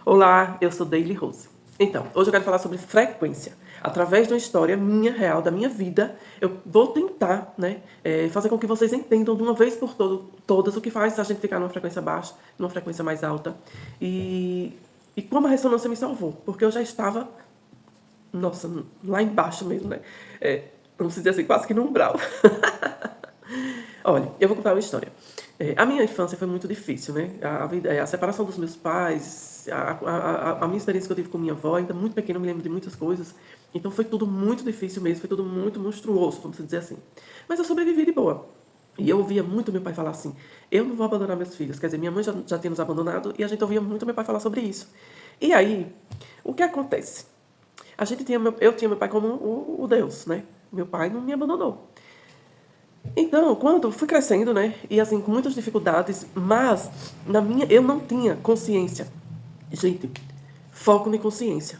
Olá, eu sou Daily Rose. Então, hoje eu quero falar sobre frequência. Através de uma história minha, real, da minha vida, eu vou tentar, fazer com que vocês entendam de uma vez por todas o que faz a gente ficar numa frequência baixa, numa frequência mais alta. E como a ressonância me salvou, porque eu já estava, nossa, lá embaixo mesmo, né? Vamos dizer assim, quase que no umbral. Olha, eu vou contar uma história. A minha infância foi muito difícil, né? A separação dos meus pais, a minha experiência que eu tive com minha avó, ainda muito pequena, eu me lembro de muitas coisas. Então foi tudo muito difícil mesmo, foi tudo muito monstruoso, vamos dizer assim. Mas eu sobrevivi de boa. E eu ouvia muito meu pai falar assim, eu não vou abandonar meus filhos. Quer dizer, minha mãe já tinha nos abandonado e a gente ouvia muito meu pai falar sobre isso. E aí, o que acontece? Eu tinha meu pai como o Deus, né? Meu pai não me abandonou. Então, quando fui crescendo, né, e assim, com muitas dificuldades, mas eu não tinha consciência. Gente, foco na consciência.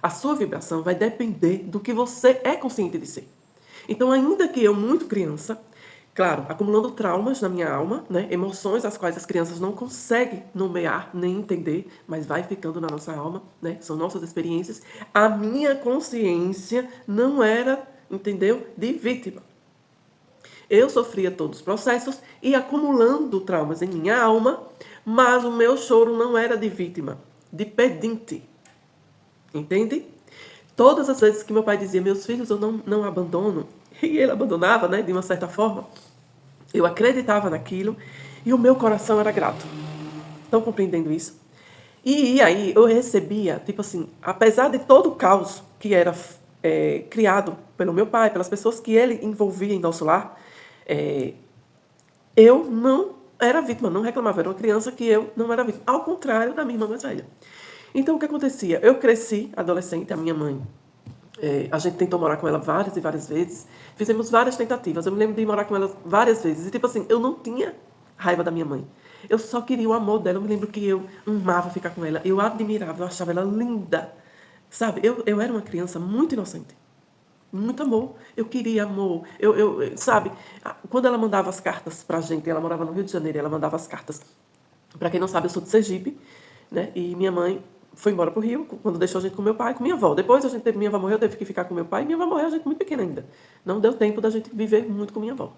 A sua vibração vai depender do que você é consciente de ser. Então, ainda que eu, muito criança, claro, acumulando traumas na minha alma, né, emoções as quais as crianças não conseguem nomear nem entender, mas vai ficando na nossa alma, né, são nossas experiências, a minha consciência não era, entendeu, de vítima. Eu sofria todos os processos e acumulando traumas em minha alma, mas o meu choro não era de vítima, de pedinte. Entende? Todas as vezes que meu pai dizia, meus filhos eu não abandono, e ele abandonava, né, de uma certa forma, eu acreditava naquilo e o meu coração era grato. Estão compreendendo isso? E aí eu recebia, tipo assim, apesar de todo o caos que era criado pelo meu pai, pelas pessoas que ele envolvia em nosso lar, eu não era vítima, não reclamava. Era uma criança que eu não era vítima. Ao contrário da minha irmã mais velha. Então, o que acontecia? Eu cresci adolescente, a minha mãe, a gente tentou morar com ela várias e várias vezes. Fizemos várias tentativas. Eu me lembro de morar com ela várias vezes. E, tipo assim, eu não tinha raiva da minha mãe. Eu só queria o amor dela. Eu me lembro que eu amava ficar com ela. Eu admirava, eu achava ela linda. Sabe? Eu era uma criança muito inocente. Muito amor. Eu queria amor. Sabe? Quando ela mandava as cartas pra gente, ela morava no Rio de Janeiro, ela mandava as cartas. Pra quem não sabe, eu sou de Sergipe, né? E minha mãe foi embora pro Rio, quando deixou a gente com meu pai e com minha avó. Depois minha avó morreu, eu teve que ficar com meu pai, e minha avó morreu, a gente muito pequena ainda. Não deu tempo da gente viver muito com minha avó.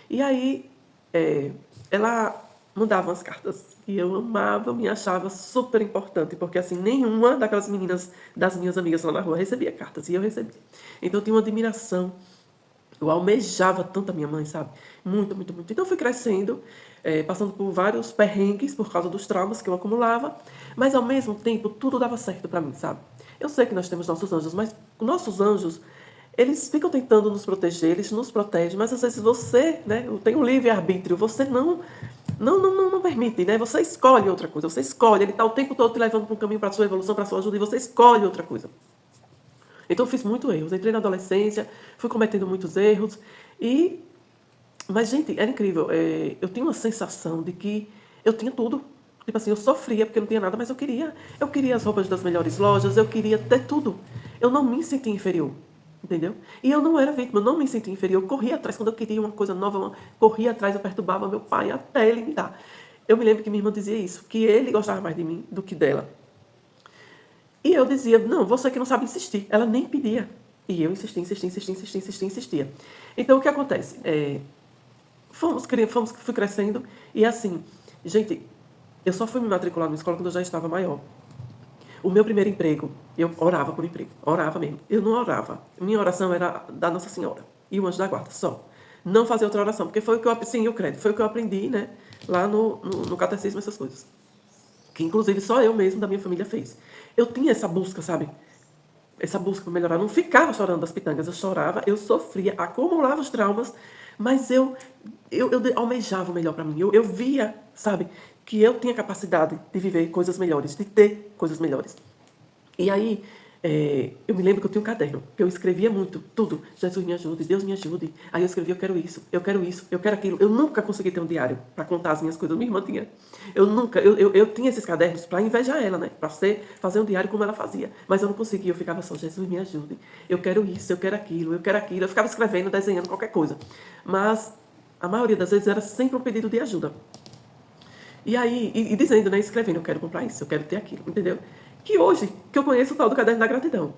E aí, ela mandava umas cartas e eu amava, eu me achava super importante, porque assim, nenhuma daquelas meninas das minhas amigas lá na rua recebia cartas, e eu recebia. Então eu tinha uma admiração, eu almejava tanto a minha mãe, sabe? Muito, muito, muito. Então eu fui crescendo, passando por vários perrengues por causa dos traumas que eu acumulava, mas ao mesmo tempo tudo dava certo pra mim, sabe? Eu sei que nós temos nossos anjos, mas nossos anjos, eles ficam tentando nos proteger, eles nos protegem, mas às vezes você, né, tem um livre-arbítrio, você não permite, né? Você escolhe outra coisa, você escolhe, ele está o tempo todo te levando para um caminho para a sua evolução, para a sua ajuda, e você escolhe outra coisa. Então eu fiz muitos erros, entrei na adolescência, fui cometendo muitos erros, mas, gente, era incrível. Eu tinha uma sensação de que eu tinha tudo. Tipo assim, eu sofria porque não tinha nada, mas eu queria. Eu queria as roupas das melhores lojas, eu queria ter tudo. Eu não me sentia inferior, entendeu? E eu não era vítima, eu não me sentia inferior. Eu corria atrás, quando eu queria uma coisa nova, corria atrás, eu perturbava meu pai até ele me dar. Eu me lembro que minha irmã dizia isso, que ele gostava mais de mim do que dela. E eu dizia, não, você que não sabe insistir. Ela nem pedia. E eu insistia. Então, o que acontece? Fui crescendo e assim, gente, eu só fui me matricular numa escola quando eu já estava maior. O meu primeiro emprego, eu orava por emprego, orava mesmo. Eu não orava, minha oração era da Nossa Senhora e o anjo da guarda, só. Não fazer outra oração, porque foi o que eu creio, foi o que eu aprendi, né, lá no catecismo, essas coisas. Que inclusive só eu mesmo da minha família fez. Eu tinha essa busca, sabe? Essa busca para melhorar. Eu não ficava chorando das pitangas, eu chorava, eu sofria, acumulava os traumas, mas eu almejava o melhor para mim. Eu via, sabe, que eu tinha capacidade de viver coisas melhores, de ter coisas melhores. E aí, eu me lembro que eu tinha um caderno, que eu escrevia muito, tudo. Jesus me ajude, Deus me ajude. Aí eu escrevia, eu quero isso, eu quero aquilo. Eu nunca consegui ter um diário para contar as minhas coisas. Minha irmã tinha. Eu tinha esses cadernos para invejar ela, né? Para fazer um diário como ela fazia. Mas eu não conseguia, eu ficava só, Jesus me ajude. Eu quero isso, eu quero aquilo, eu quero aquilo. Eu ficava escrevendo, desenhando qualquer coisa. Mas a maioria das vezes era sempre um pedido de ajuda. E aí, e dizendo, né, escrevendo, eu quero comprar isso, eu quero ter aquilo, entendeu? Que hoje, que eu conheço o tal do caderno da gratidão.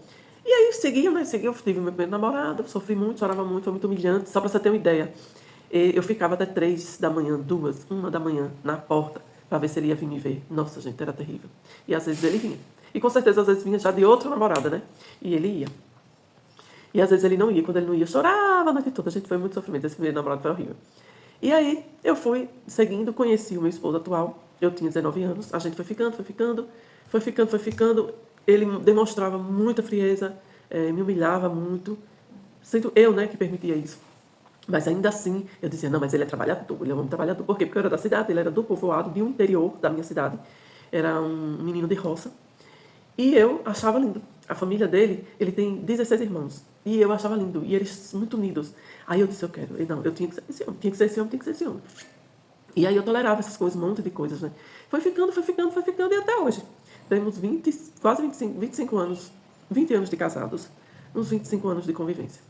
E aí, seguiu, né, seguiu, eu tive meu primeiro namorado, sofri muito, chorava muito, foi muito humilhante. Só pra você ter uma ideia, eu ficava até 3 da manhã, 2, 1 da manhã, na porta, pra ver se ele ia vir me ver. Nossa, gente, era terrível. E às vezes ele vinha. E com certeza, às vezes vinha já de outra namorada, né? E ele ia. E às vezes ele não ia. Quando ele não ia, eu chorava a noite toda. A gente foi muito sofrimento. Esse primeiro namorado foi horrível. E aí, eu fui seguindo, conheci o meu esposo atual. Eu tinha 19 anos. A gente foi ficando, foi ficando, foi ficando, foi ficando. Ele demonstrava muita frieza, me humilhava muito. Sendo eu, né, que permitia isso. Mas ainda assim, eu dizia, não, mas ele é trabalhador, ele é um homem trabalhador. Por quê? Porque eu era da cidade, ele era do povoado, de um interior da minha cidade. Era um menino de roça. E eu achava lindo. A família dele, ele tem 16 irmãos. E eu achava lindo. E eles muito unidos. Aí eu disse, eu quero. E não, eu tinha que ser esse homem. Tinha que ser esse homem, tinha que ser esse homem. E aí eu tolerava essas coisas, um monte de coisas, né? Foi ficando, foi ficando, foi ficando. E até hoje. Temos 20, quase 25 anos, 20 anos de casados. Uns 25 anos de convivência.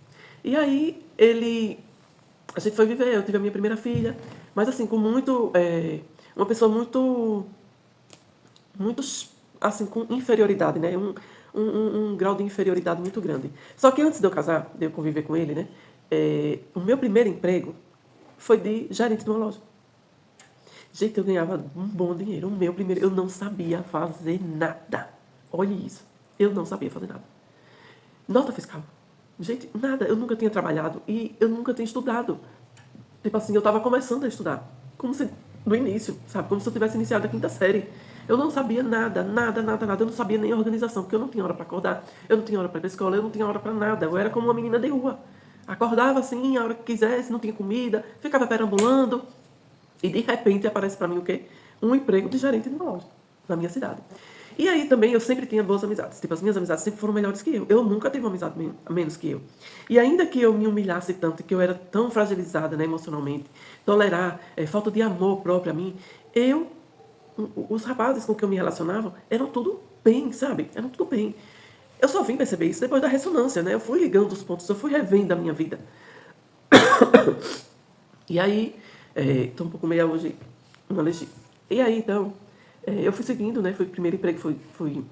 E aí a gente foi viver, eu tive a minha primeira filha. Mas assim, com muito... uma pessoa muito assim, com inferioridade, né? Um grau de inferioridade muito grande. Só que antes de eu casar, de eu conviver com ele, né? O meu primeiro emprego foi de gerente de uma loja. Gente, eu ganhava um bom dinheiro. O meu primeiro, eu não sabia fazer nada. Olhe isso. Eu não sabia fazer nada. Nota fiscal. Gente, nada. Eu nunca tinha trabalhado e eu nunca tinha estudado. Tipo assim, eu estava começando a estudar. Como se, no início, sabe? Como se eu tivesse iniciado a 5ª série. Eu não sabia nada, nada, nada, nada. Eu não sabia nem a organização, porque eu não tinha hora para acordar. Eu não tinha hora para ir para escola, eu não tinha hora para nada. Eu era como uma menina de rua. Acordava assim, a hora que quisesse, não tinha comida, ficava perambulando. E de repente aparece para mim o quê? Um emprego de gerente de uma loja, na minha cidade. E aí também eu sempre tinha boas amizades. Tipo, as minhas amizades sempre foram melhores que eu. Eu nunca tive uma amizade menos que eu. E ainda que eu me humilhasse tanto, que eu era tão fragilizada, né, emocionalmente, tolerar falta de amor próprio a mim, os rapazes com que eu me relacionava eram tudo bem, sabe? Eram tudo bem. Eu só vim perceber isso depois da ressonância, né? Eu fui ligando os pontos, eu fui revendo a minha vida. E aí, estou um pouco meio hoje, uma alergia. E aí, então, eu fui seguindo, né? Foi o primeiro emprego, fui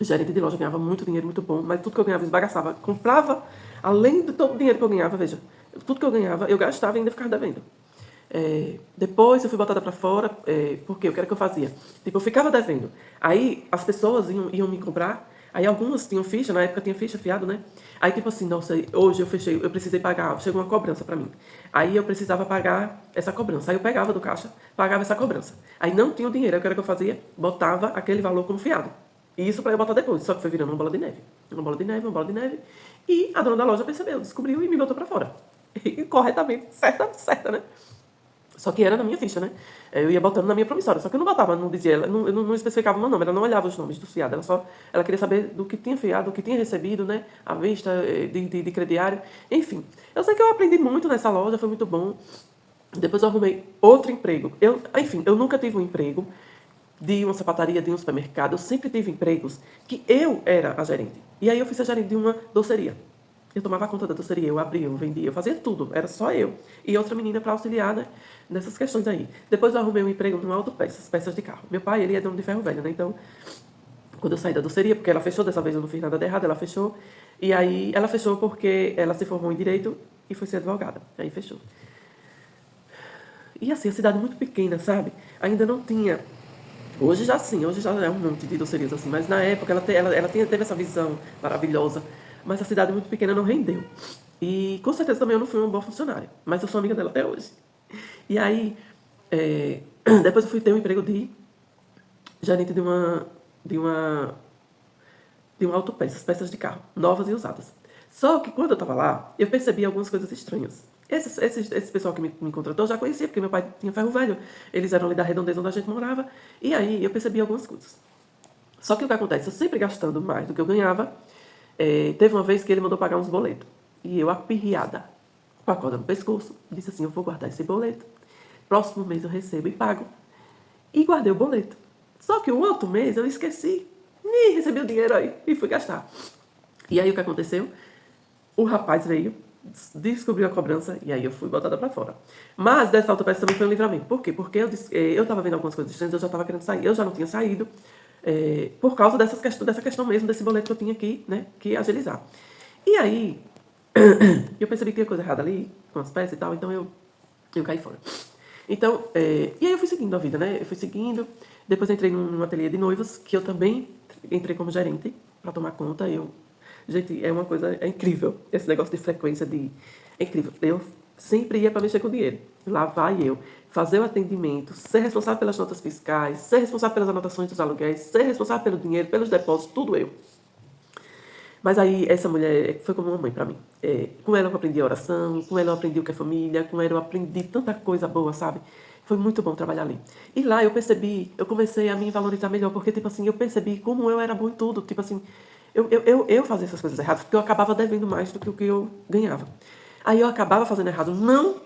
gerente de loja, ganhava muito dinheiro, muito bom, mas tudo que eu ganhava eu esbagaçava. Comprava, além de todo o dinheiro que eu ganhava, veja, tudo que eu ganhava, eu gastava e ainda ficava devendo. Depois eu fui botada para fora, porque o que era que eu fazia? Tipo, eu ficava devendo. Aí as pessoas iam me comprar, aí algumas tinham ficha, na época tinha ficha, fiado, né? Aí tipo assim, nossa, hoje eu fechei, eu precisei pagar, chegou uma cobrança para mim. Aí eu precisava pagar essa cobrança. Aí eu pegava do caixa, pagava essa cobrança. Aí não tinha o dinheiro, aí o que era que eu fazia? Botava aquele valor como fiado. E isso para eu botar depois, só que foi virando uma bola de neve. Uma bola de neve, uma bola de neve. E a dona da loja percebeu, descobriu e me botou para fora. E corretamente, certa, né? Só que era na minha ficha, né? Eu ia botando na minha promissória. Só que eu não botava, não dizia, eu não especificava o meu nome, ela não olhava os nomes dos fiados. Ela queria saber do que tinha fiado, do que tinha recebido, né? À vista, de crediário. Enfim, eu sei que eu aprendi muito nessa loja, foi muito bom. Depois eu arrumei outro emprego. Eu nunca tive um emprego de uma sapataria, de um supermercado. Eu sempre tive empregos que eu era a gerente. E aí eu fui ser gerente de uma doceria. Eu tomava conta da doceria, eu abria, eu vendia, eu fazia tudo. Era só eu. E outra menina para auxiliar, né, nessas questões aí. Depois eu arrumei um emprego no autopeças, peças de carro. Meu pai, ele é dono de ferro velho, né? Então, quando eu saí da doceria, porque ela fechou, dessa vez eu não fiz nada de errado, ela fechou. E aí, ela fechou porque ela se formou em Direito e foi ser advogada. Aí fechou. E assim, a cidade muito pequena, sabe? Ainda não tinha... Hoje já sim, hoje já é um monte de docerias assim, mas na época ela teve essa visão maravilhosa, mas a cidade muito pequena não rendeu. E com certeza também eu não fui uma boa funcionária, mas eu sou amiga dela até hoje. E aí, depois eu fui ter um emprego de gerente de uma autopeças, peças de carro, novas e usadas. Só que quando eu estava lá, eu percebi algumas coisas estranhas. Esse pessoal que me contratou eu já conhecia, porque meu pai tinha ferro velho. Eles eram ali da redondeza onde a gente morava. E aí eu percebi algumas coisas. Só que o que acontece? Eu sempre gastando mais do que eu ganhava. Teve uma vez que ele mandou pagar uns boletos. E eu, apirriada, com a corda no pescoço, disse assim, eu vou guardar esse boleto. Próximo mês eu recebo e pago. E guardei o boleto. Só que o outro mês eu esqueci. E recebi o dinheiro aí e fui gastar. E aí o que aconteceu? O rapaz veio descobriu a cobrança e aí eu fui botada pra fora. Mas dessa autopeça também foi um livramento. Por quê? Porque eu tava vendo algumas coisas estranhas, eu já tava querendo sair. Eu já não tinha saído por causa dessa questão mesmo, desse boleto que eu tinha aqui, né, que agilizar. E aí, eu percebi que tinha coisa errada ali, com as peças e tal, então eu caí fora. Então, e aí eu fui seguindo a vida, né? Eu fui seguindo, depois entrei num ateliê de noivas, que eu também entrei como gerente para tomar conta. Gente, é uma coisa, é incrível, esse negócio de frequência é incrível. Eu sempre ia para mexer com dinheiro. Lá vai eu fazer o atendimento, ser responsável pelas notas fiscais, ser responsável pelas anotações dos aluguéis, ser responsável pelo dinheiro, pelos depósitos, tudo eu. Mas aí, essa mulher foi como uma mãe pra mim. Com ela eu aprendi a oração, com ela eu aprendi o que é família, com ela eu aprendi tanta coisa boa, sabe? Foi muito bom trabalhar ali. E lá eu comecei a me valorizar melhor, porque, tipo assim, eu percebi como eu era bom em tudo. Tipo assim, eu fazia essas coisas erradas, porque eu acabava devendo mais do que o que eu ganhava. Aí eu acabava fazendo errado, não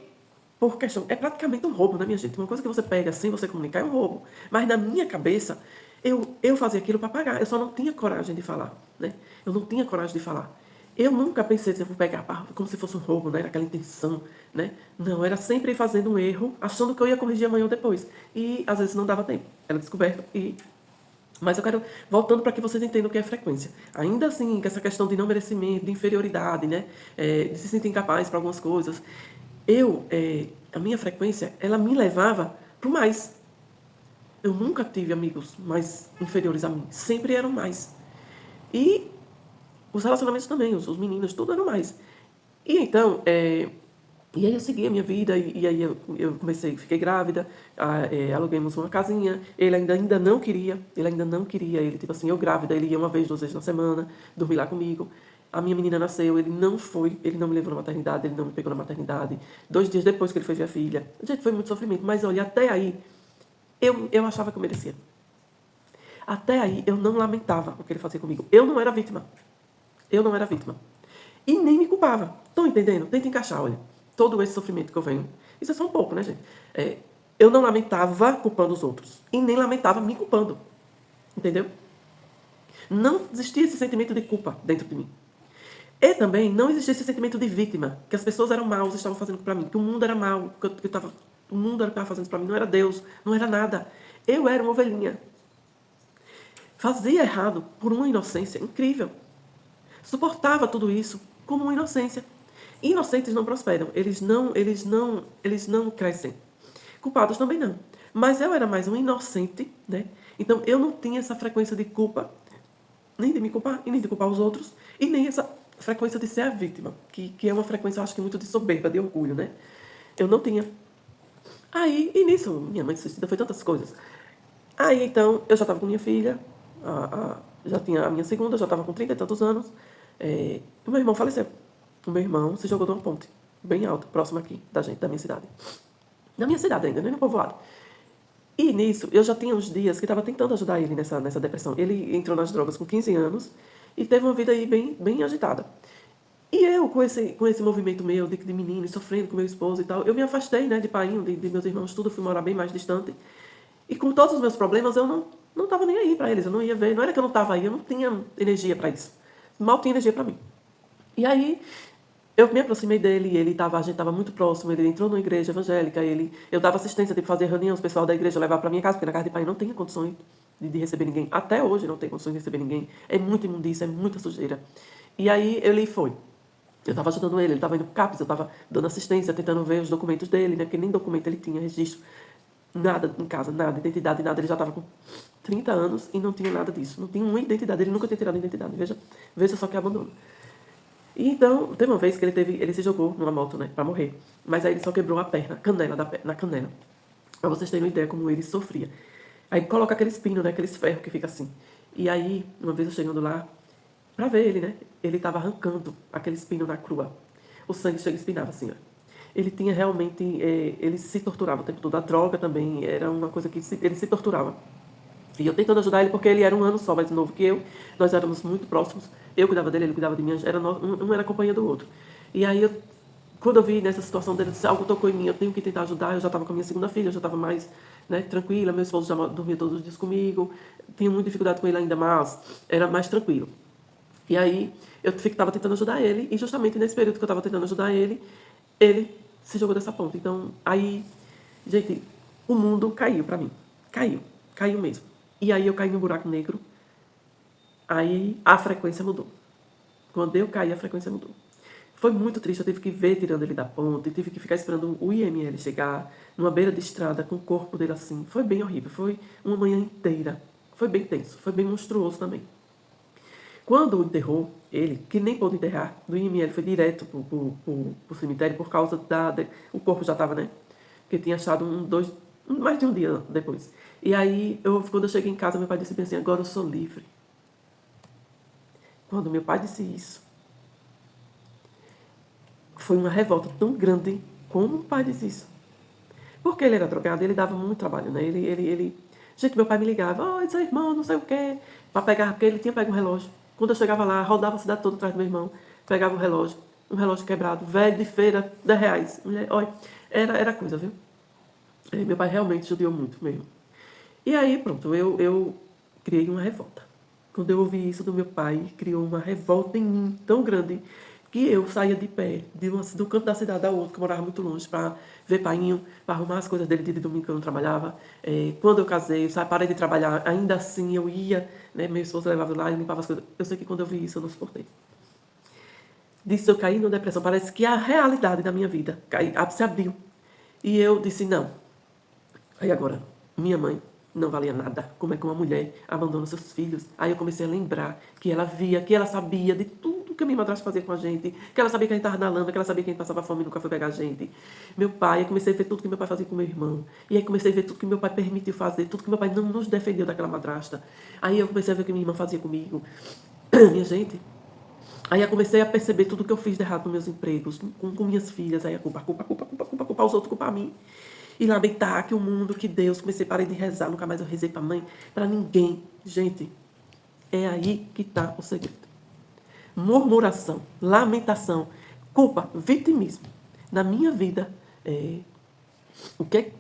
por questão. É praticamente um roubo, né, minha gente? Uma coisa que você pega sem você comunicar é um roubo. Mas na minha cabeça, eu fazia aquilo para pagar. Eu só não tinha coragem de falar, né? Eu não tinha coragem de falar. Eu nunca pensei se eu vou pegar como se fosse um roubo, né? Aquela intenção, né? Não, era sempre fazendo um erro, achando que eu ia corrigir amanhã ou depois. E às vezes não dava tempo. Era descoberto e mas eu quero, voltando para que vocês entendam o que é frequência. Ainda assim, com essa questão de não merecimento, de inferioridade, né? De se sentir incapaz para algumas coisas. A minha frequência, ela me levava para o mais. Eu nunca tive amigos mais inferiores a mim. Sempre eram mais. E os relacionamentos também, os meninos, tudo eram mais. E então, e aí eu segui a minha vida, e aí eu comecei, fiquei grávida, aluguemos uma casinha, ele ainda não queria, ele, tipo assim, eu grávida, ele ia uma vez, 2 vezes na semana, dormir lá comigo. A minha menina nasceu, ele não me levou na maternidade, ele não me pegou na maternidade. 2 dias depois que ele foi ver a filha. Gente, foi muito sofrimento, mas olha, até aí, eu achava que eu merecia. Até aí, eu não lamentava o que ele fazia comigo. Eu não era vítima. Eu não era vítima. E nem me culpava. Estão entendendo? Tenta encaixar, olha. Todo esse sofrimento que eu venho. Isso é só um pouco, né, gente? Eu não lamentava culpando os outros. E nem lamentava me culpando. Entendeu? Não existia esse sentimento de culpa dentro de mim. E também não existia esse sentimento de vítima. Que as pessoas eram maus, estavam fazendo para mim. Que o mundo era mau. O mundo era que estava fazendo para mim. Não era Deus. Não era nada. Eu era uma ovelhinha. Fazia errado por uma inocência incrível. Suportava tudo isso como uma inocência. Inocentes não prosperam, eles não crescem. Culpados também não. Mas eu era mais um inocente, né? Então eu não tinha essa frequência de culpa, nem de me culpar e nem de culpar os outros, e nem essa frequência de ser a vítima, que é uma frequência, eu acho que muito de soberba, de orgulho, né? Eu não tinha. Aí, e nisso, minha mãe se suicida, foi tantas coisas. Aí, então, eu já estava com minha filha, já tinha a minha segunda, já estava com 30 e tantos anos. O meu irmão faleceu. O meu irmão se jogou de uma ponte, bem alta, próxima aqui da gente, da minha cidade. Da minha cidade ainda, nem no povoado. E nisso, eu já tinha uns dias que estava tentando ajudar ele nessa depressão. Ele entrou nas drogas com 15 anos e teve uma vida aí bem agitada. E eu, com esse movimento meu de menino, sofrendo com meu esposo e tal, eu me afastei, né, de pai, de meus irmãos, tudo, fui morar bem mais distante. E com todos os meus problemas, eu não estava nem aí para eles, eu não ia ver. Não era que eu não estava aí, eu não tinha energia para isso. Mal tinha energia para mim. E aí, eu me aproximei dele, a gente estava muito próximo, ele entrou numa igreja evangélica, eu dava assistência, tipo, fazer reunião, os pessoal da igreja levar para minha casa, porque na casa de pai não tinha condições de receber ninguém. Até hoje não tem condições de receber ninguém. É muita imundícia, é muita sujeira. E aí ele foi. Eu estava ajudando ele estava indo pro CAPES, eu estava dando assistência, tentando ver os documentos dele, né? Porque nem documento ele tinha, registro. Nada em casa, nada, identidade, nada. Ele já estava com 30 anos e não tinha nada disso. Não tinha uma identidade, ele nunca tinha tirado a identidade. Veja só que abandono. E então, teve uma vez que ele se jogou numa moto, né, pra morrer. Mas aí ele só quebrou a perna, na canela. Pra vocês terem uma ideia como ele sofria. Aí coloca aqueles pinos, né, aqueles ferros que fica assim. E aí, uma vez eu chegando lá, pra ver ele, né, ele tava arrancando aqueles pinos na crua. O sangue chega e espinava assim, ó. Ele tinha realmente, ele se torturava o tempo todo. A droga também era uma coisa que ele se torturava. E eu tentando ajudar ele, porque ele era um ano só mais novo que eu. Nós éramos muito próximos. Eu cuidava dele, ele cuidava de mim. Um era companhia do outro. E aí, quando eu vi nessa situação dele, se algo tocou em mim, eu tenho que tentar ajudar. Eu já estava com a minha segunda filha, eu já estava mais, né, tranquila. Meu esposo já dormia todos os dias comigo. Tinha muita dificuldade com ele ainda, mas era mais tranquilo. E aí eu estava tentando ajudar ele, e justamente nesse período que eu estava tentando ajudar ele se jogou dessa ponte. Então, aí, gente, o mundo caiu pra mim. Caiu mesmo. E aí eu caí num buraco negro, aí a frequência mudou. Quando eu caí, a frequência mudou. Foi muito triste, eu tive que ver tirando ele da ponte, tive que ficar esperando o IML chegar numa beira de estrada com o corpo dele assim. Foi bem horrível, foi uma manhã inteira. Foi bem tenso, foi bem monstruoso também. Quando enterrou ele, que nem pôde enterrar, do IML foi direto pro cemitério por causa o corpo já estava, né? Porque tinha achado mais de um dia depois. E aí, quando eu cheguei em casa, meu pai disse bem assim, agora eu sou livre. Quando meu pai disse isso, foi uma revolta tão grande como o pai disse isso. Porque ele era drogado, ele dava muito trabalho, né? Gente, meu pai me ligava, oi, seu irmão, não sei o quê, pra pegar, porque ele tinha pego um relógio. Quando eu chegava lá, rodava a cidade toda atrás do meu irmão, pegava um relógio quebrado, velho de feira, R$10. Mulher, olha, era coisa, viu? E meu pai realmente judiou muito mesmo. E aí, pronto, eu criei uma revolta. Quando eu ouvi isso do meu pai, criou uma revolta em mim tão grande que eu saía de pé, do canto da cidade ao outro, que eu morava muito longe, para ver painho, para arrumar as coisas dele de domingo que eu não trabalhava. Quando eu casei, parei de trabalhar, ainda assim eu ia, né, meu esposo levava lá e limpava as coisas. Eu sei que quando eu vi isso, eu não suportei. Disso eu caí numa depressão, parece que a realidade da minha vida se abriu. E eu disse, não. Aí agora, minha mãe não valia nada. Como é que uma mulher abandona seus filhos? Aí eu comecei a lembrar que ela via, que ela sabia de tudo que a minha madrasta fazia com a gente, que ela sabia que a gente estava na lama, que ela sabia que a gente passava fome e nunca foi pegar a gente. Meu pai, eu comecei a ver tudo que meu pai fazia com meu irmão. E aí comecei a ver tudo que meu pai permitiu fazer, tudo que meu pai não nos defendeu daquela madrasta. Aí eu comecei a ver o que minha irmã fazia comigo. Minha gente. Aí eu comecei a perceber tudo que eu fiz de errado nos meus empregos, com minhas filhas. Aí a culpa os outros, culpa a mim. E lamentar que o mundo, que Deus, parei de rezar, nunca mais eu rezei pra mãe, pra ninguém. Gente, é aí que tá o segredo. Murmuração, lamentação, culpa, vitimismo. Na minha vida, o que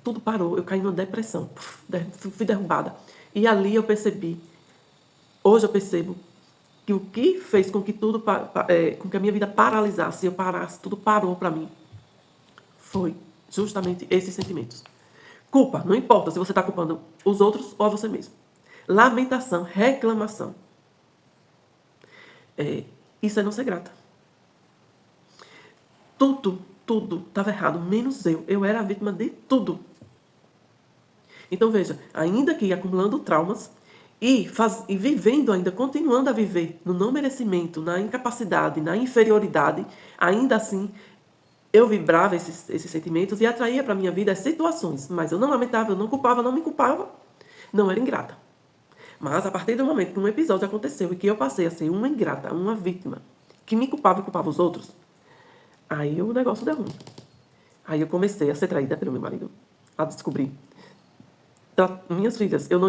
tudo parou, eu caí numa depressão, fui derrubada. E ali eu percebi, hoje eu percebo, que o que fez com que com que a minha vida paralisasse, eu parasse, tudo parou pra mim, foi justamente esses sentimentos. Culpa, não importa se você está culpando os outros ou a você mesmo. Lamentação, reclamação. Isso é não ser grata. Tudo estava errado, menos eu. Eu era a vítima de tudo. Então veja, ainda que acumulando traumas e vivendo ainda, continuando a viver no não merecimento, na incapacidade, na inferioridade, ainda assim eu vibrava esses sentimentos e atraía para a minha vida as situações. Mas eu não lamentava, eu não culpava, não me culpava. Não era ingrata. Mas a partir do momento que um episódio aconteceu e que eu passei a ser uma ingrata, uma vítima, que me culpava e culpava os outros, aí o negócio deu ruim. Aí eu comecei a ser traída pelo meu marido. A descobrir. Minhas filhas, eu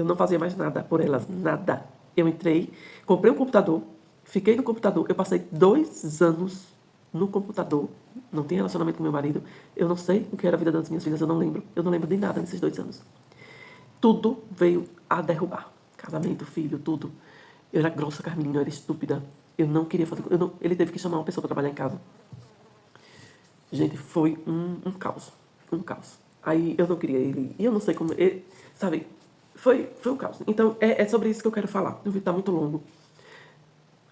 não fazia mais nada por elas, nada. Eu entrei, comprei um computador, fiquei no computador, eu passei 2 anos no computador, não tinha relacionamento com meu marido, eu não sei o que era a vida das minhas filhas, eu não lembro de nada nesses 2 anos. Tudo veio a derrubar, casamento, filho, tudo. Eu era grossa com as meninas, eu era estúpida, eu não queria fazer, ele teve que chamar uma pessoa para trabalhar em casa. Gente, foi um caos, Aí eu não queria ele, e eu não sei como, sabe, foi um caos. Então é sobre isso que eu quero falar, o vídeo está muito longo.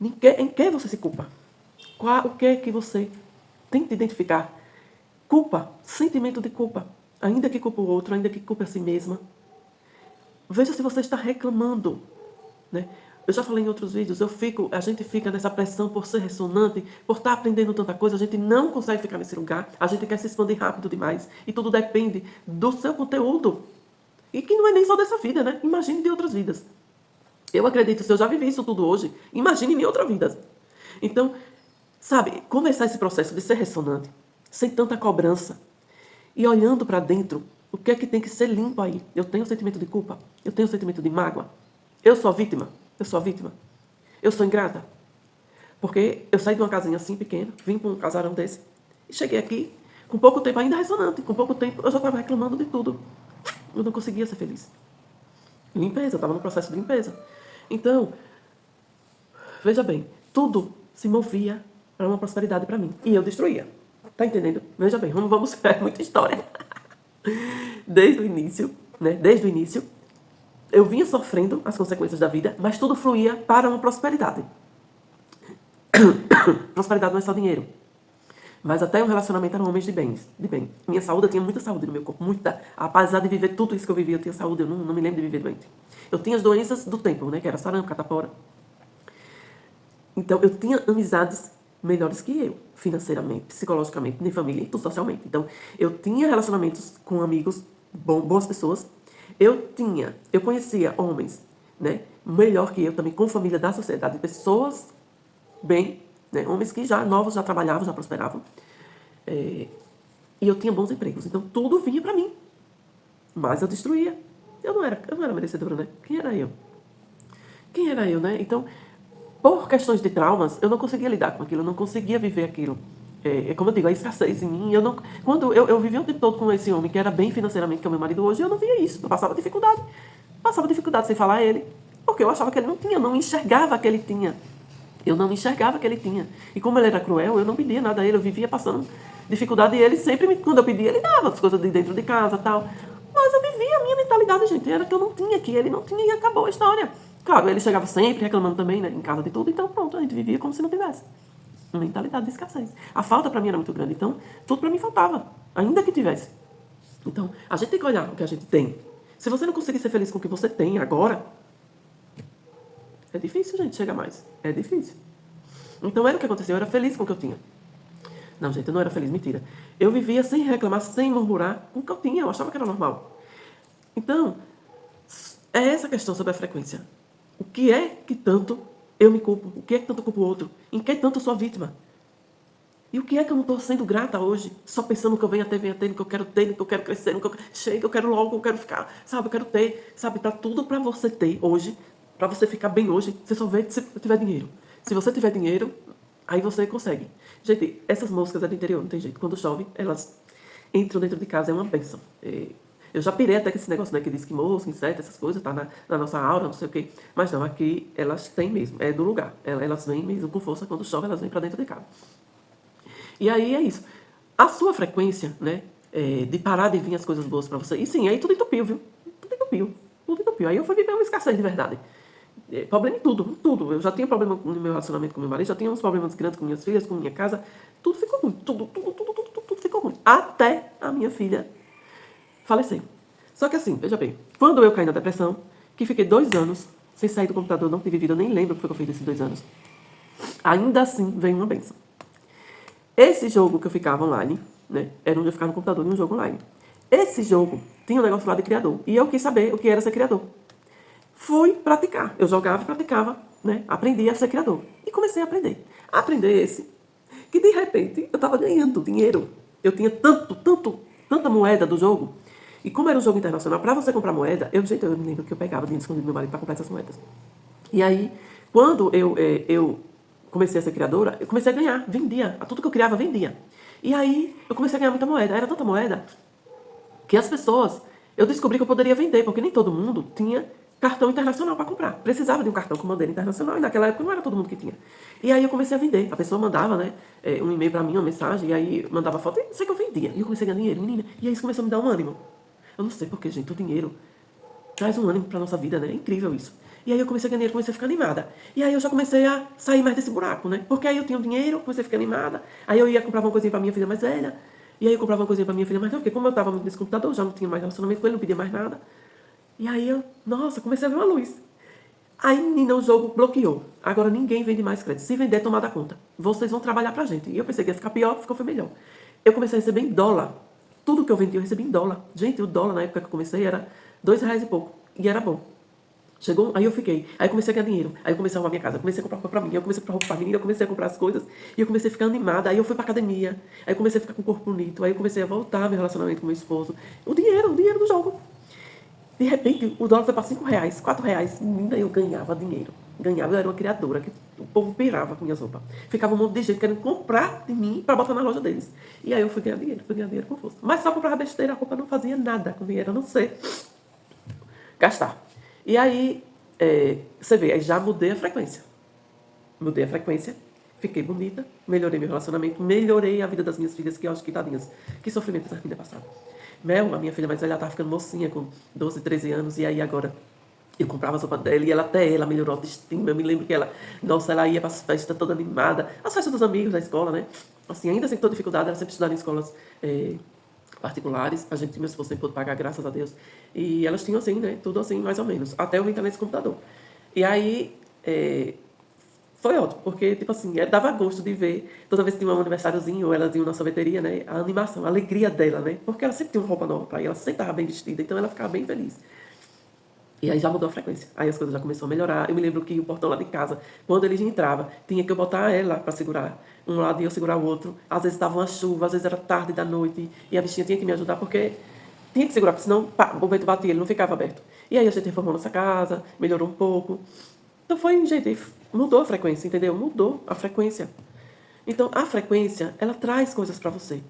Em que você se culpa? O que é que você tenta identificar? Culpa, sentimento de culpa. Ainda que culpa o outro, ainda que culpe a si mesma. Veja se você está reclamando. Né? Eu já falei em outros vídeos, a gente fica nessa pressão por ser ressonante, por estar aprendendo tanta coisa, a gente não consegue ficar nesse lugar, a gente quer se expandir rápido demais. E tudo depende do seu conteúdo. E que não é nem só dessa vida, né? Imagine de outras vidas. Eu acredito, se eu já vivi isso tudo hoje, imagine em outra vida. Então, sabe, começar esse processo de ser ressonante, sem tanta cobrança, e olhando para dentro, o que é que tem que ser limpo aí? Eu tenho sentimento de culpa? Eu tenho sentimento de mágoa? Eu sou vítima? Eu sou ingrata? Porque eu saí de uma casinha assim pequena, vim para um casarão desse, e cheguei aqui, com pouco tempo ainda ressonante, com pouco tempo eu já estava reclamando de tudo. Eu não conseguia ser feliz. Limpeza, eu estava no processo de limpeza. Então, Veja bem, tudo se movia para uma prosperidade para mim. E eu destruía. Tá entendendo? Veja bem, vamos é muita história. Desde o início, né? Desde o início, eu vinha sofrendo as consequências da vida, mas tudo fluía para uma prosperidade. Prosperidade não é só dinheiro. Mas até o relacionamento eram homens de bem. Minha saúde, eu tinha muita saúde no meu corpo, muita. Apesar de viver tudo isso que eu vivia, eu tinha saúde, eu não me lembro de viver doente. Eu tinha as doenças do tempo, né? Que era sarampo, catapora. Então, eu tinha amizades melhores que eu, financeiramente, psicologicamente, nem família e tudo socialmente. Então, eu tinha relacionamentos com amigos, boas pessoas. Eu conhecia homens, né? Melhor que eu também, com família da sociedade, pessoas bem, né? Homens que já novos, já trabalhavam, já prosperavam. E eu tinha bons empregos. Então, tudo vinha pra mim. Mas eu destruía. Eu não era merecedora, né? Quem era eu, né? Então, por questões de traumas, eu não conseguia lidar com aquilo, eu não conseguia viver aquilo. Como eu digo, a escassez em mim. Quando eu vivia o tempo todo com esse homem que era bem financeiramente, que é o meu marido hoje, eu não via isso. Eu passava dificuldade. Passava dificuldade sem falar a ele. Porque eu achava que ele não tinha, eu não enxergava que ele tinha. Eu não enxergava que ele tinha. E como ele era cruel, eu não pedia nada a ele, eu vivia passando dificuldade. E ele sempre, quando eu pedia, ele dava as coisas de dentro de casa e tal. Mas eu vivia a minha mentalidade, gente. Era que eu não tinha, que ele não tinha e acabou a história. Claro, ele chegava sempre reclamando também, né, em casa de tudo. Então, pronto, a gente vivia como se não tivesse. Mentalidade de escassez. A falta pra mim era muito grande. Então, tudo pra mim faltava. Ainda que tivesse. Então, a gente tem que olhar o que a gente tem. Se você não conseguir ser feliz com o que você tem agora, é difícil, gente, chegar mais. É difícil. Então, era o que aconteceu. Eu era feliz com o que eu tinha. Não, gente, eu não era feliz. Mentira. Eu vivia sem reclamar, sem murmurar com o que eu tinha. Eu achava que era normal. Então, é essa questão sobre a frequência. O que é que tanto eu me culpo? O que é que tanto eu culpo o outro? Em que tanto eu sou a vítima? E o que é que eu não estou sendo grata hoje? Só pensando no que eu venho a ter, no que eu quero ter, no que eu quero crescer, no que eu chego, eu quero logo, eu quero ficar, sabe? Eu quero ter, sabe? Tá tudo para você ter hoje, para você ficar bem hoje, você só vê se você tiver dinheiro. Se você tiver dinheiro, aí você consegue. Gente, essas moscas é do interior, não tem jeito. Quando chove, elas entram dentro de casa, é uma bênção. Eu já pirei até com esse negócio, né, que diz que mosca, inseto, essas coisas, tá na nossa aura, não sei o quê. Mas não, aqui elas têm mesmo, é do lugar. Elas vêm mesmo com força, quando chove, elas vêm para dentro de casa. E aí é isso. A sua frequência, né, de parar de vir as coisas boas para você. E sim, aí tudo entupiu, viu? Tudo entupiu. Aí eu fui viver uma escassez de verdade. Problema em tudo. Eu já tinha problema no meu relacionamento com meu marido, já tinha uns problemas grandes com minhas filhas, com minha casa. Tudo ficou ruim. Tudo ficou ruim. Até a minha filha falecer. Só que assim, veja bem, quando eu caí na depressão, que fiquei 2 anos sem sair do computador, não tive vida, eu nem lembro o que foi que eu fiz nesses 2 anos. Ainda assim, veio uma bênção. Esse jogo que eu ficava online, né? Era onde eu ficava no computador, em um jogo online. Esse jogo tinha um negócio lá de criador. E eu quis saber o que era ser criador. Fui praticar. Eu jogava e praticava, né? Aprendi a ser criador. E comecei a aprender. Aprender esse. Que de repente eu tava ganhando dinheiro. Eu tinha tanta moeda do jogo. E como era um jogo internacional, para você comprar moeda, eu me lembro que eu pegava dinheiro escondido do meu marido para comprar essas moedas. E aí, quando eu comecei a ser criadora, eu comecei a ganhar, vendia. Tudo que eu criava, vendia. E aí, eu comecei a ganhar muita moeda. Era tanta moeda que as pessoas... Eu descobri que eu poderia vender, porque nem todo mundo tinha cartão internacional para comprar. Precisava de um cartão com bandeira internacional, e naquela época não era todo mundo que tinha. E aí eu comecei a vender. A pessoa mandava, né, um e-mail para mim, uma mensagem, e aí mandava foto, e sei que eu vendia. E eu comecei a ganhar dinheiro, menina. E aí isso começou a me dar um ânimo. Eu não sei porquê, gente, o dinheiro traz um ânimo pra nossa vida, né? É incrível isso. E aí eu comecei a ganhar dinheiro, comecei a ficar animada. E aí eu já comecei a sair mais desse buraco, né? Porque aí eu tinha um dinheiro, comecei a ficar animada. Aí eu ia comprar uma coisinha pra minha filha mais velha. E aí eu comprava uma coisinha pra minha filha mais velha, porque como eu tava muito nesse computador, já não tinha mais relacionamento com ele, não pedia mais nada. E aí eu, nossa, comecei a ver uma luz. Aí, menina, o jogo bloqueou. Agora ninguém vende mais crédito. Se vender, tomada conta. Vocês vão trabalhar pra gente. E eu pensei que ia ficar pior, foi melhor. Eu comecei a receber em dólar. Tudo que eu vendia, eu recebi em dólar. Gente, o dólar na época que eu comecei era R$2 e pouco. E era bom. Chegou, aí eu fiquei. Aí eu comecei a ganhar dinheiro. Aí eu comecei a arrumar minha casa. Eu comecei a comprar roupa pra mim. Eu comecei a comprar roupa pra menina. Eu comecei a comprar as coisas. E eu comecei a ficar animada. Aí eu fui pra academia. Aí eu comecei a ficar com o corpo bonito. Aí eu comecei a voltar meu relacionamento com meu esposo. O dinheiro do jogo. De repente, o dólar foi para R$5, R$4. Menina, eu ganhava dinheiro. Ganhava, eu era uma criadora, que o povo pirava com minhas roupas. Ficava um monte de gente querendo comprar de mim para botar na loja deles. E aí eu fui ganhar dinheiro com força. Mas só comprava besteira, a roupa não fazia nada com dinheiro, a não ser gastar. E aí, você vê, aí já mudei a frequência. Mudei a frequência, fiquei bonita, melhorei meu relacionamento, melhorei a vida das minhas filhas, que eu acho que, tadinhas, que sofrimento essa vida passada. Mel, a minha filha mais velha, ela tava ficando mocinha, com 12, 13 anos, e aí agora eu comprava a roupa dela e ela melhorou a autoestima. Eu me lembro que ela, nossa, ela ia para as festas toda animada, as festas dos amigos da escola, né? Assim, ainda sem toda dificuldade, ela sempre estudava em escolas particulares. A gente, meu esposo, sempre pôde pagar, graças a Deus. E elas tinham assim, né? Tudo assim, mais ou menos. Até eu entrar nesse computador. E aí, foi ótimo, porque, tipo assim, dava gosto de ver, toda vez que tinha um aniversáriozinho, ou elas iam na sorveteria, né? A animação, a alegria dela, né? Porque ela sempre tinha uma roupa nova pra ir, ela sempre estava bem vestida, então ela ficava bem feliz. E aí já mudou a frequência. Aí as coisas já começaram a melhorar. Eu me lembro que o portão lá de casa, quando ele entrava, tinha que eu botar ela para segurar. Um lado e eu segurar o outro. Às vezes estava uma chuva, às vezes era tarde da noite. E a bichinha tinha que me ajudar porque tinha que segurar, porque senão pá, o vento batia, ele não ficava aberto. E aí a gente reformou nossa casa, melhorou um pouco. Então foi, gente, mudou a frequência, entendeu? Mudou a frequência. Então, a frequência, ela traz coisas para você.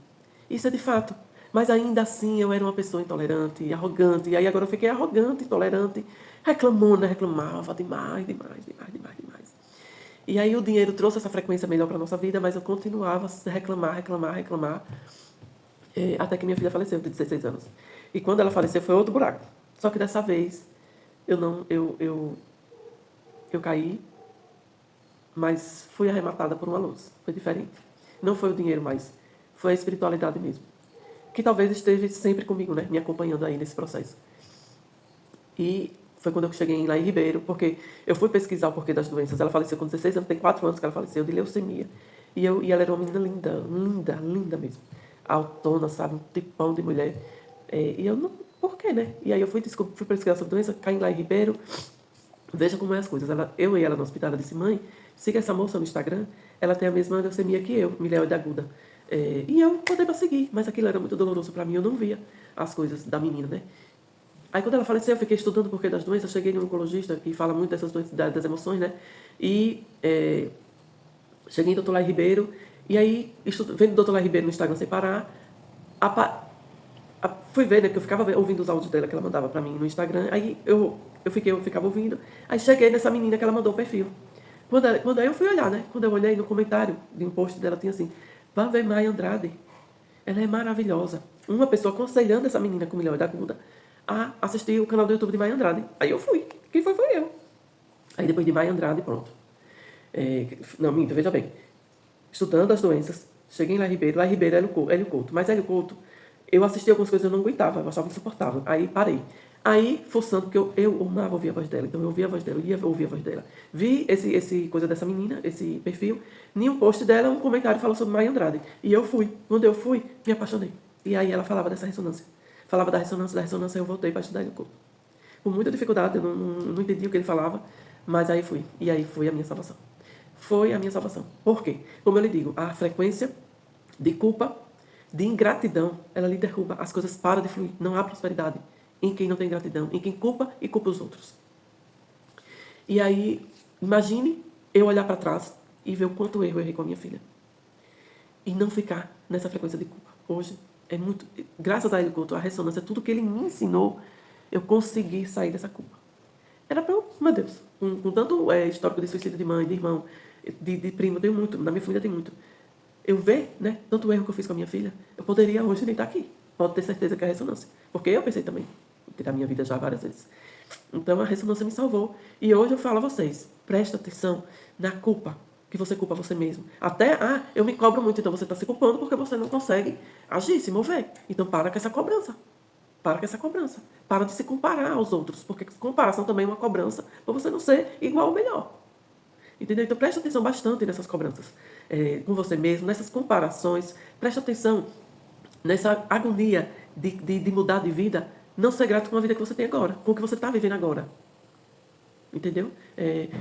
Isso é de fato. Mas ainda assim, eu era uma pessoa intolerante, arrogante. E aí agora eu fiquei arrogante, intolerante, reclamona, reclamava demais, demais, demais, demais, demais. E aí o dinheiro trouxe essa frequência melhor para nossa vida, mas eu continuava a reclamar, reclamar, reclamar. Até que minha filha faleceu, de 16 anos. E quando ela faleceu, foi outro buraco. Só que dessa vez, eu não, eu caí, mas fui arrematada por uma luz. Foi diferente. Não foi o dinheiro mais, foi a espiritualidade mesmo. Que talvez esteve sempre comigo, né? Me acompanhando aí nesse processo. E foi quando eu cheguei lá em Ribeiro, porque eu fui pesquisar o porquê das doenças. Ela faleceu com 16 anos, tem 4 anos que ela faleceu, de leucemia. E ela era uma menina linda, linda, linda mesmo. Autona, sabe? Um tipão de mulher. E eu não... Por quê, né? E aí eu fui pesquisar sobre doença, caí lá em Ribeiro. Veja como é as coisas. Eu e ela no hospital, ela disse, mãe, siga essa moça no Instagram, ela tem a mesma leucemia que eu, mieloide aguda. E eu botei pra seguir, mas aquilo era muito doloroso pra mim, eu não via as coisas da menina, né? Aí quando ela faleceu, eu fiquei estudando o porquê das doenças, cheguei no oncologista, que fala muito dessas doenças, das emoções, né? E cheguei em Dr. Lai Ribeiro, e aí, vendo o Dr. Lai Ribeiro no Instagram sem parar, fui ver, né, porque eu ficava ouvindo os áudios dela que ela mandava pra mim no Instagram, aí eu ficava ouvindo, aí cheguei nessa menina que ela mandou o perfil. Quando aí eu fui olhar, né, quando eu olhei no comentário de um post dela, tinha assim, vá ver Maia Andrade, ela é maravilhosa. Uma pessoa aconselhando essa menina com milhões da Gunda a assistir o canal do YouTube de Maia Andrade. Aí eu fui, quem foi eu. Aí depois de Maia Andrade, pronto. Não, minta, veja bem, estudando as doenças, cheguei em Lá Ribeiro é Hélio Couto, mas Hélio Couto, eu assisti algumas coisas que eu não aguentava, eu achava insuportável, aí parei. Aí, forçando, porque eu amava ouvir a voz dela, então eu ouvia a voz dela, eu ia ouvir a voz dela. Vi esse coisa dessa menina, esse perfil, em um post dela, um comentário falou sobre Maia Andrade. E eu fui, quando eu fui, me apaixonei. E aí ela falava dessa ressonância. Falava da ressonância, eu voltei para estudar Hélio Couto. Com muita dificuldade, eu não entendi o que ele falava, mas aí fui. E aí foi a minha salvação. Foi a minha salvação. Por quê? Como eu lhe digo, a frequência de culpa, de ingratidão, ela lhe derruba. As coisas param de fluir. Não há prosperidade em quem não tem gratidão, em quem culpa e culpa os outros. E aí, imagine eu olhar para trás e ver o quanto erro eu errei com a minha filha. E não ficar nessa frequência de culpa. Hoje, é muito... Graças a ele, a ressonância, tudo que ele me ensinou, eu consegui sair dessa culpa. Era pra eu, meu Deus, com tanto histórico de suicídio de mãe, de irmão, de primo, eu tenho muito, na minha família tem muito. Eu ver, né, tanto erro que eu fiz com a minha filha, eu poderia hoje nem estar aqui. Pode ter certeza que é a ressonância. Porque eu pensei também em tirar minha vida já várias vezes. Então a ressonância me salvou. E hoje eu falo a vocês, presta atenção na culpa, que você culpa você mesmo. Até, eu me cobro muito, então você está se culpando porque você não consegue agir, se mover. Então para com essa cobrança. Para com essa cobrança. Para de se comparar aos outros, porque comparação também é uma cobrança para você não ser igual ou melhor. Entendeu? Então preste atenção bastante nessas cobranças com você mesmo, nessas comparações. Preste atenção nessa agonia de mudar de vida, não ser grato com a vida que você tem agora, com o que você está vivendo agora. Entendeu?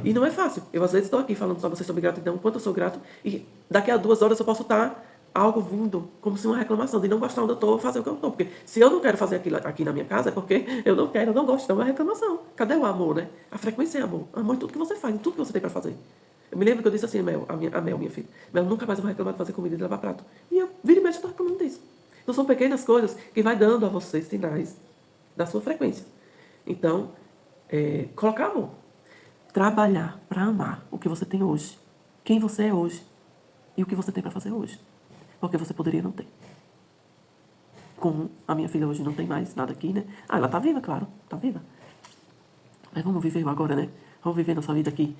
E não é fácil. Eu às vezes estou aqui falando só vocês sobre gratidão, quanto eu sou grato, e daqui a 2 horas eu posso estar algo vindo, como se uma reclamação, de não gostar onde eu estou, fazer o que eu estou. Porque se eu não quero fazer aquilo aqui na minha casa, é porque eu não quero, eu não gosto, então é uma reclamação. Cadê o amor, né? A frequência é amor. Amor em tudo que você faz, em tudo que você tem para fazer. Eu me lembro que eu disse assim, a Mel, minha filha, Mel, nunca mais eu vou reclamar de fazer comida e de lavar prato. E eu, vira e mexe, estou reclamando disso. Então são pequenas coisas que vai dando a você sinais da sua frequência. Então, colocar amor. Trabalhar para amar o que você tem hoje. quem você é hoje e o que você tem para fazer hoje. Porque você poderia não ter. Como a minha filha hoje não tem mais nada aqui, né? Ah, ela tá viva, claro, tá viva. Mas vamos viver o agora, né? Vamos viver nossa vida aqui.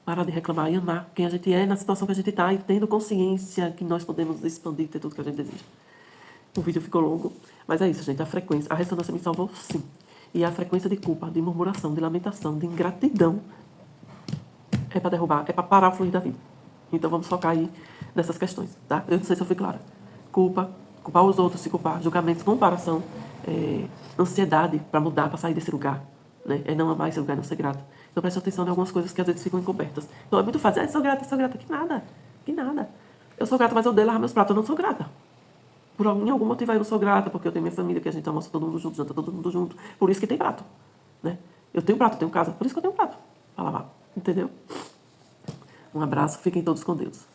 Parar de reclamar e amar quem a gente é na situação que a gente está e tendo consciência que nós podemos expandir e ter tudo que a gente deseja. O vídeo ficou longo, mas é isso, gente. A frequência, a ressonância me salvou, sim. E a frequência de culpa, de murmuração, de lamentação, de ingratidão é para derrubar, é para parar o fluir da vida. Então vamos focar aí nessas questões, tá? Eu não sei se eu fui clara. Culpa, culpar os outros, se culpar, julgamentos, comparação, ansiedade para mudar, para sair desse lugar. Né? É não amar esse lugar, não ser grata. Então preste atenção em algumas coisas que às vezes ficam encobertas. Então é muito fácil, sou grata, sou grata. Que nada, que nada. Eu sou grata, mas eu odeio lavar meus pratos, eu não sou grata. Em algum motivo aí eu não sou grata, porque eu tenho minha família, que a gente almoça todo mundo junto, janta todo mundo junto. Por isso que tem prato. Né? Eu tenho prato, eu tenho casa, por isso que eu tenho prato para lavar. Entendeu? Um abraço, fiquem todos com Deus.